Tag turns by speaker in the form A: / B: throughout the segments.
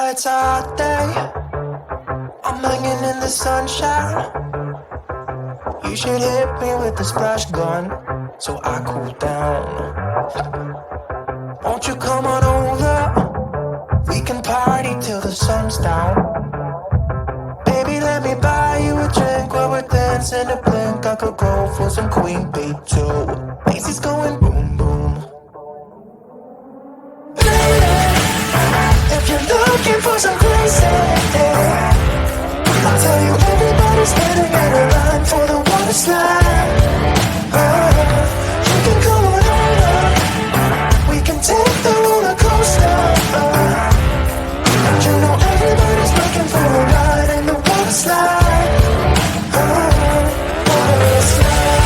A: Yeah, it's a hot day. I'm hanging in the sunshine. You should hit me with the splash gun so I cool down. Won't you come on over? We can party till the sun's down. Baby, let me buy you a drink while we're dancing a blink. I could go for some Queen Bee too. Macy's going boom boom. If you're looking for some crazy, I'll tell you everybody's standing in a line for the water slide. You can come on over. We can take the roller coaster. You know everybody's looking for a ride in the water slide. Water slide.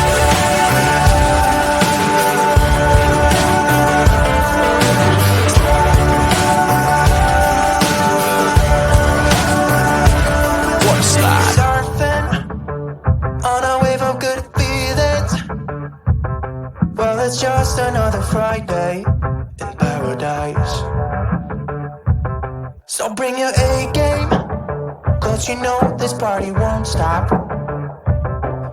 A: Water slide. Surfing on a wave of good feelings. Well, it's just another Friday in paradise. So bring your A-game, cause you know this party won't stop.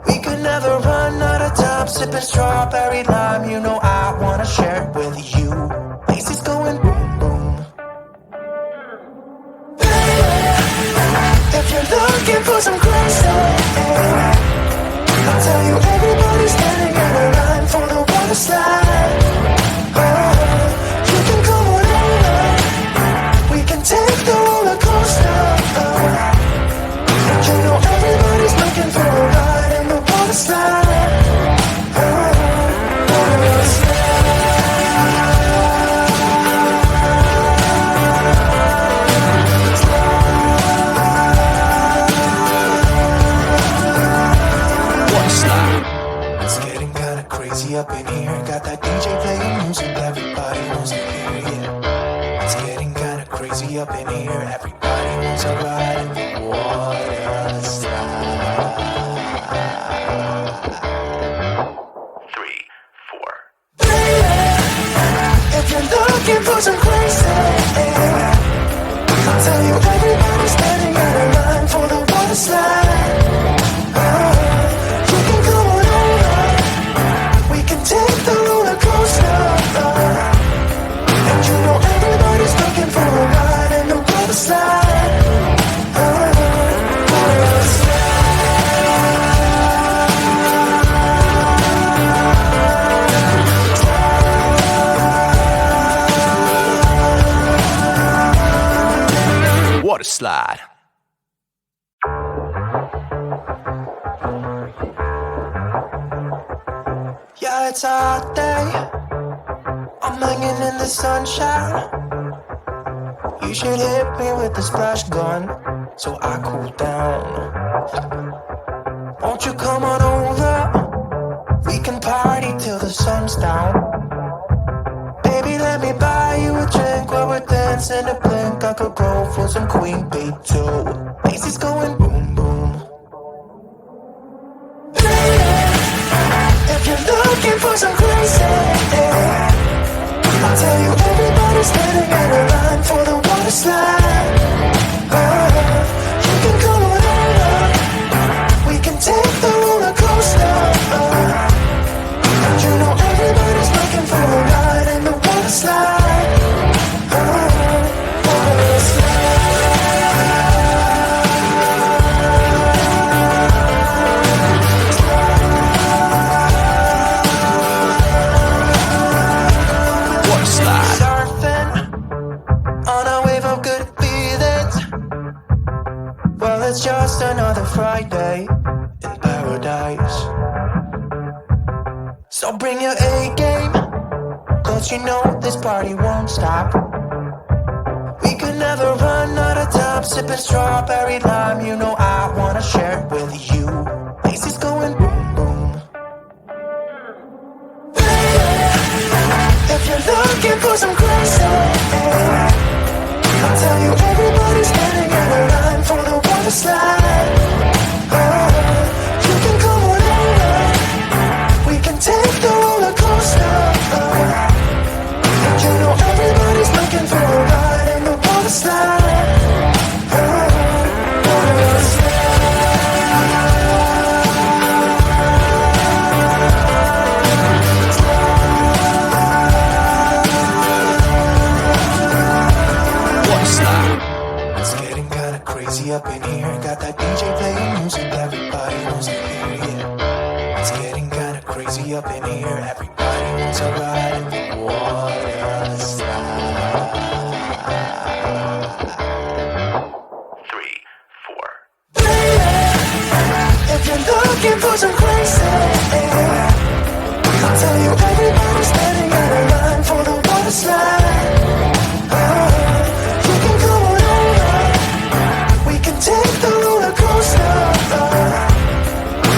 A: We could never run out of time, sipping strawberry lime. You know I wanna share it with you. Macy's going boom boom. If you're looking for some crazy, I'll tell you everybody's standing in a line for the water slide. You can come on over. We can take the roller coaster. You know everybody's looking for a ride in the water slide. Water slide. Water slide. It's getting kinda crazy up in here. Got that DJ playing music, everybody wants to hear it. It's getting kinda crazy up in here. Everybody wants a ride in the water slide. 3, 4. If you're looking for some crazy, I'll tell you everybody's standing in a line for the water slide. You can come on over. We can take the roller coaster. And you know everybody's looking for a ride in the water slide. Water slide. Water slide. Yeah, it's a hot day. I'm hanging in the sunshine. You should hit me with the splash gun so I cool down. Won't you come on over? We can party till the sun's down. Baby, let me buy you a drink while we're dancing a blink. I could go for some Queen Bee too. Macy's going boom boom. If you're looking for some crazy, I'll tell you everybody's standing in a line for the water slide. You can come on over. We can take the roller coaster. You know everybody's looking for a ride in the water slide. Water slide. Water slide. Surfing on a wave of good feelings. Well, it's just another Friday in paradise. So bring your A-game, cause you know this party won't stop. We could never run out of time, sipping strawberry lime. You know I wanna share it with you. Macy's going boom boom. If you're looking for some crazy, I'll tell you everybody's standing in a line for the water slide. You can come on over. We can take the roller coaster. You know everybody's looking for a ride in the water slide. wants a ride in the water slide. 3, 4. If you're looking for some crazy, I'll tell you everybody's standing in a line for the water slide. You can come on over, we can take the roller coaster.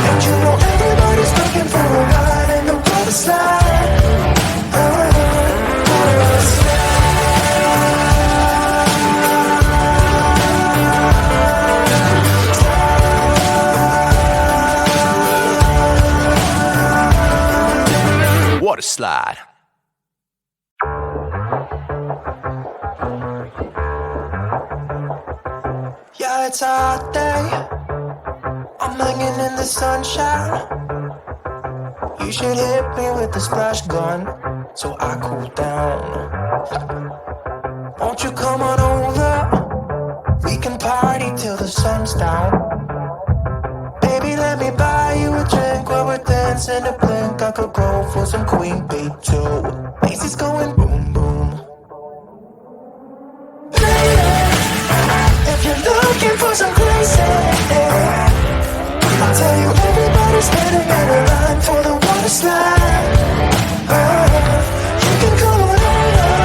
A: And you know everybody's looking for a ride in the water slide. Water slide. Yeah, it's a hot day. I'm hanging in the sunshine. You should hit me with the splash gun so I cool down. Won't you come on over? We can party till the sun's down. Baby, let me buy you a drink while we're dancing to blink. I could go for some Queen Bee too. Macy's going boom boom. If you're looking for some crazy, I'll tell you everybody's standing in a line for the water slide. You can come on over,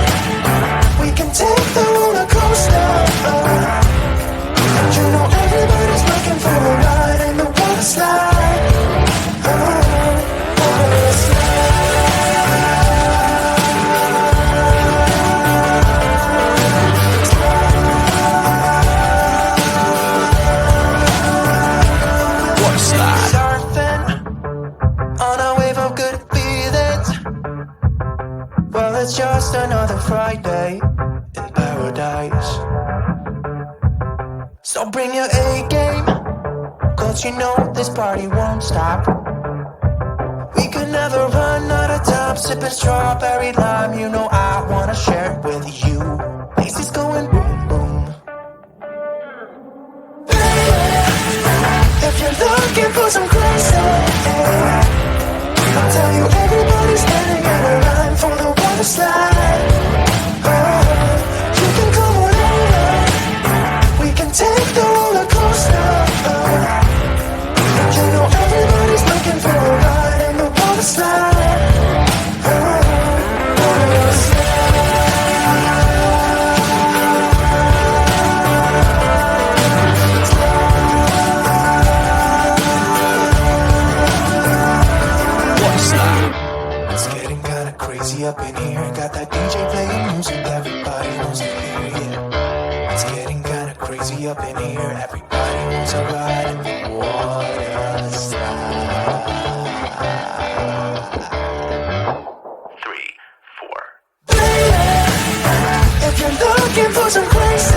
A: we can take the roller coaster. And you know everybody's looking for a ride in the water slide. Water slide. Water slide. Surfing on a wave of good feelings. Well, it's just another Friday in paradise. So bring your A-game, cause you know this party won't stop. We could never run out of time, sipping strawberry lime. You know I wanna share it with you. Macy's going boom boom. If you're looking for some crazy, I'll tell you everybody's standing in a line for the water slide. You can come on over, we can take the roller coaster. And you know everybody's looking for a ride in the water slide. Water slide. Water slide. It's getting kinda crazy up in here. Got that DJ playing music, everybody wants to hear it. It's getting kinda crazy up in here. Everybody wants a ride in the water slide. 3, 4. If you're looking for some crazy,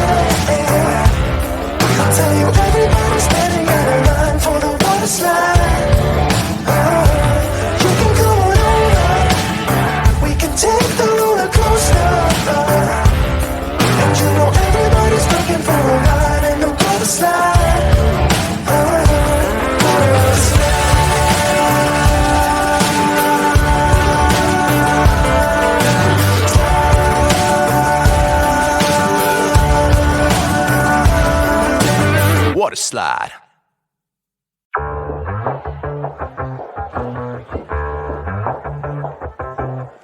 A: I'll tell you everybody's standing in a line for the water slide. You can come on over, we can take the roller coaster. And you know everybody's looking for a ride in the water slide. Water slide. Water slide.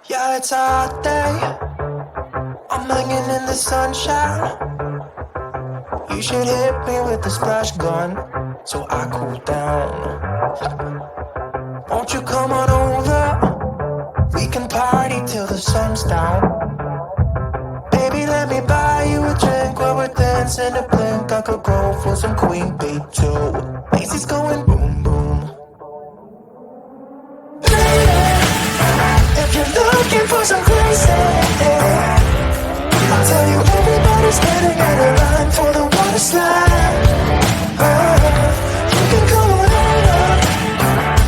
A: Yeah, it's a hot day. I'm hanging in the sunshine. You should hit me with the splash gun so I cool down. Won't you come on over? We can party till the sun's down. Baby, let me buy you a drink while we're dancing to blink. I could go for some Queen Bee too. Macy's going boom boom. If you're looking for some crazy, I'll tell you everybody's standing in a line for the water slide. You can come on over,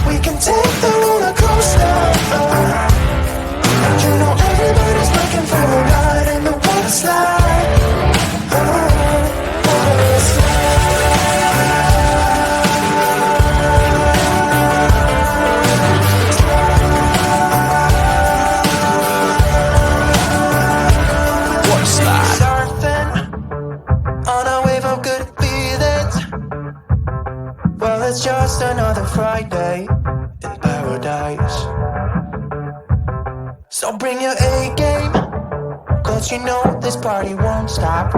A: we can take the roller coaster. And you know everybody's looking for a ride in the water slide. Water slide. Friday in paradise. So bring your A game, cause you know this party won't stop.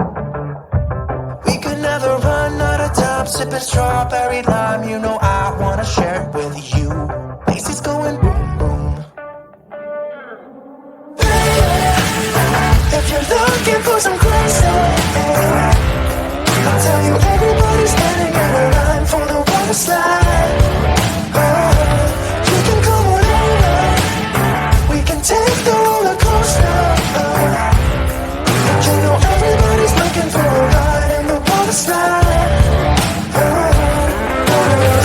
A: We could never run out of time, sipping strawberry lime. You know I wanna share it with you. Macy's going boom boom. If you're looking for some crazy, I'll tell you everybody's standing in a line for the water slide. You can come on over, we can take the roller coaster. You know everybody's looking for a ride in the water slide. Water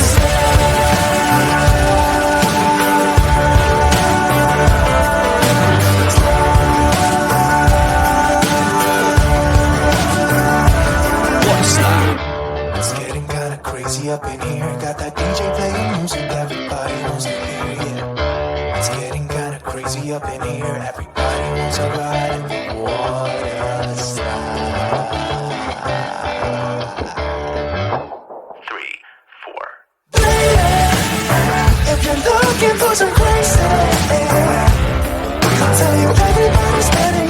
A: slide. It's getting kinda crazy up in here. Got that DJ playing music, everybody wants to hear it. It's getting kinda crazy up in here. Everybody wants to ride in the water slide. 3, 4. If you're looking for some crazy, I'll tell you everybody's standing